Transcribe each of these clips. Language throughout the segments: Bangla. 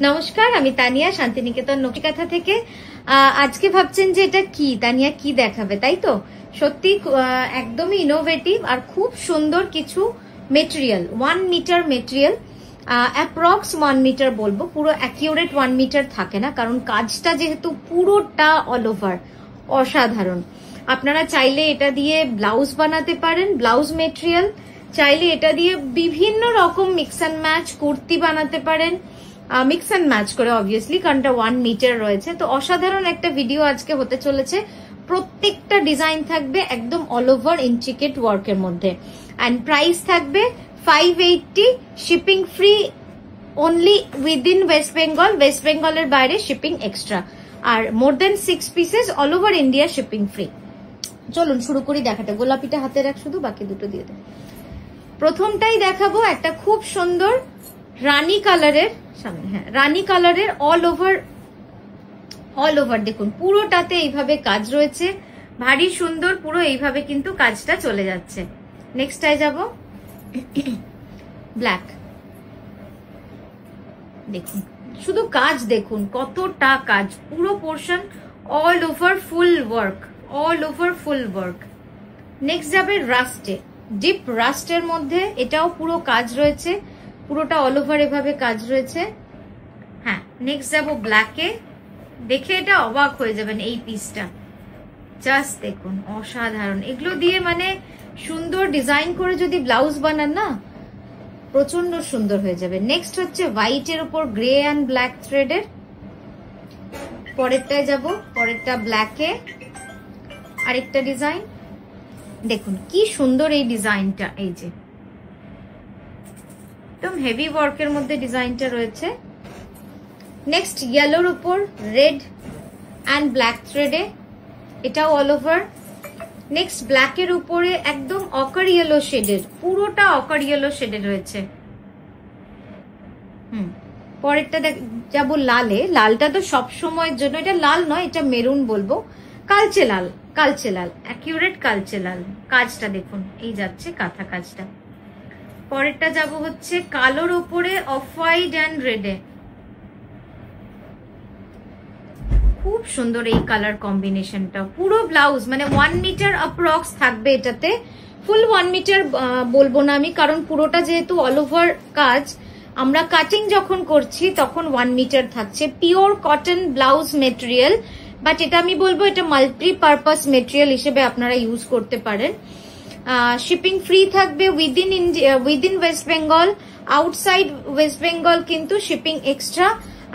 নমস্কার, আমি তানিয়া, শান্তিনিকেতন নকশিকাঁথা থেকে। আজকে ভাবছেন যে এটা কি, তানিয়া কি দেখাবে, তাই তো? সত্যি একদমই ইনোভেটিভ আর খুব সুন্দর কিছু material, 1 metre material, approx 1 metre বলবো, পুরো অ্যাকিউরেট 1 মিটার থাকে না, কারণ কাজটা যেহেতু পুরোটা অল ওভার, অসাধারণ। আপনারা চাইলে এটা দিয়ে ব্লাউজ বানাতে পারেন, ব্লাউজ মেটেরিয়াল। চাইলে এটা দিয়ে বিভিন্ন রকম মিক্স অ্যান্ড ম্যাচ কুর্তি বানাতে পারেন, মিক্স অ্যান্ড ম্যাচ করে অবভিয়াসলি, কারণটা 1 মিটার রয়েছে। তো অসাধারণ একটা ভিডিও আজকে হতে চলেছে। প্রত্যেকটা ডিজাইন থাকবে একদম অল ওভার ইন্ট্রিকেট ওয়ার্কের মধ্যে, অ্যান্ড প্রাইস থাকবে 580, shipping free only within West Bengal, West বেঙ্গলের বাইরে শিপিং এক্সট্রা, আর মোর than 6 pieces all over India shipping free. চলুন শুরু করি দেখাতে। গোলাপিটা হাতে রাখ, শুধু বাকি দুটো দিয়ে দেব। প্রথমটাই দেখাবো একটা খুব সুন্দর রানী কালারের, সামনে হ্যাঁ রানী কালারের অল ওভার দেখুন, পুরোটাতে এইভাবে কাজ রয়েছে, ভারী সুন্দর, পুরো এইভাবে কিন্তু কাজটা চলে যাচ্ছে। নেক্সটটায় যাব, ব্ল্যাক। দেখুন শুধু কাজ দেখুন, কতটা কাজ, পুরো পোর্শন অল ওভার ফুল ওয়ার্ক, অল ওভার ফুল ওয়ার্ক। নেক্সট যাবে রাস্টে, ডিপ রাস্টের মধ্যে, এটাও পুরো কাজ রয়েছে, পুরোটা অল ওভার এভাবে কাজ রয়েছে। হ্যাঁ, নেক্সট যাবো ব্ল্যাকে। দেখে এটা অবাক হয়ে যাবেন, এই পিসটা জাস্ট দেখুন, অসাধারণ। এগুলো দিয়ে মানে সুন্দর ডিজাইন করে যদি ব্লাউজ বানান না, প্রচন্ড সুন্দর হয়ে যাবে। নেক্সট হচ্ছে হোয়াইটের উপর গ্রে অ্যান্ড ব্ল্যাক থ্রেডের। পরেরটায় যাব, পরেরটা ব্ল্যাকে আরেকটা ডিজাইন। দেখুন কি সুন্দর এই ডিজাইনটা, এই যে একদম হেভি ওয়ার্কের মধ্যে ডিজাইনটা রয়েছে। নেক্সট ইয়েলোর উপর রেড অ্যান্ড ব্ল্যাক থ্রেডে, এটাও অল ওভার। নেক্সট ব্ল্যাকের উপরে একদম অকার ইয়েলো শেডের, পুরোটা অকার ইয়েলো শেডে রয়েছে। পরেরটা যাবো লালে। লালটা তো সব সময়ের জন্য, এটা লাল নয়, এটা মেরুন বলবো, কালচে লাল, কালচে লাল, অ্যাকিউরেট কালচে লাল। কাজটা দেখুন, এই যাচ্ছে কাঁথা কাজটা। পরেরটা যাব হচ্ছে কালোর ওপরে অফ হোয়াইট অ্যান্ড রেডে, খুব সুন্দর এই কালার কম্বিনেশনটা। পুরো ব্লাউজ মানে 1 মিটার অ্যাপ্রক্স থাকবে এটাতে, ফুল 1 মিটার বলবো না আমি, কারণ পুরোটা যেহেতু অল ওভার কাজ, আমরা কাটিং যখন করছি তখন 1 মিটার থাকছে। Pure cotton blouse material, but এটা আমি বলবো এটা মাল্টিপারপাস মেটেরিয়াল হিসেবে আপনারা ইউজ করতে পারেন। শিপিং ফ্রি থাকবে উইদিন ওয়েস্ট বেঙ্গল, আউটসাইড ওয়েস্ট বেঙ্গল কিন্তু শিপিং এক্সট্রা।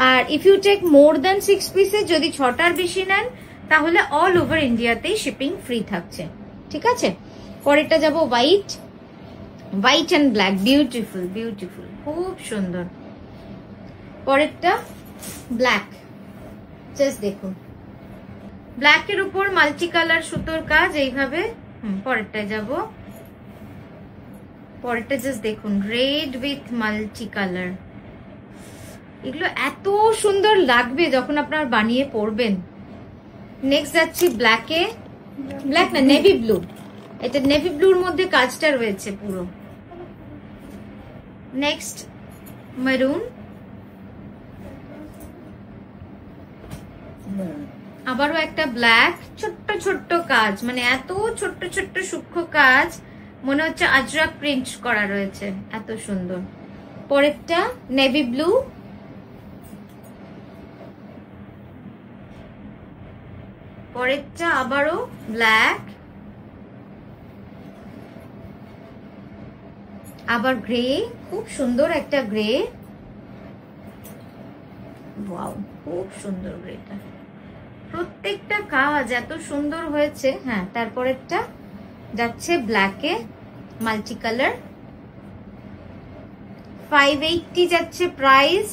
আর if you take more than 6 pieces, যদি 6টার বেশি নেন, তাহলে অল ওভার ইন্ডিয়াতেই শিপিং ফ্রি থাকছে, ঠিক আছে? পরেরটা যাব white, white and black, beautiful beautiful, খুব সুন্দর। পরেরটা ব্ল্যাক, জাস্ট দেখুন, ব্ল্যাকের উপর মাল্টি কালার সুতোর কাজ এইভাবে। পরেরটায় যাব, পরেরটা জাস্ট দেখুন, রেড উইথ মাল্টি কালার। এগুলো এত সুন্দর লাগবে যখন আপনারা বানিয়ে পরবেন। নেক্সট যাচ্ছি ব্ল্যাকে, ব্ল্যাক না নেভি ব্লু, এটা নেভি ব্লুর মধ্যে কাজটা রয়েছে পুরো। নেক্সট মেরুন, আবারও একটা ব্ল্যাক, ছোট্ট ছোট্ট কাজ, মানে এত ছোট্ট ছোট্ট সূক্ষ্ম কাজ, মনে হচ্ছে আজরাক প্রিন্ট করা রয়েছে, এত সুন্দর। পরেরটা নেভি ব্লু, পরেরটা আবারও ব্ল্যাক, আবার গ্রে, খুব সুন্দর একটা গ্রে, ওয়াও খুব সুন্দর গ্রেটা, প্রত্যেকটা কাজ এত সুন্দর হয়েছে। হ্যাঁ, তারপরেরটা যাচ্ছে ব্ল্যাকে মাল্টি কালার, 580 যাচ্ছে price,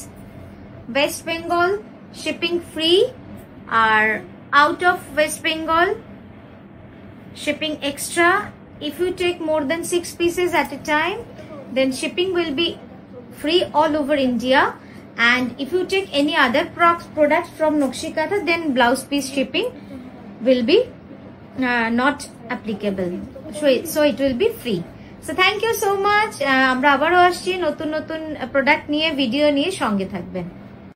West Bengal shipping free, আর out of West Bengal shipping extra. If you take more than 6 pieces at a time, then shipping will be free all over India. And if you take any other products from Nokshikatha, then blouse piece shipping will be not applicable. So it will be free. So thank you so much. আমরা আবারও আসছি নতুন নতুন প্রোডাক্ট নিয়ে, ভিডিও নিয়ে, সঙ্গে থাকবেন।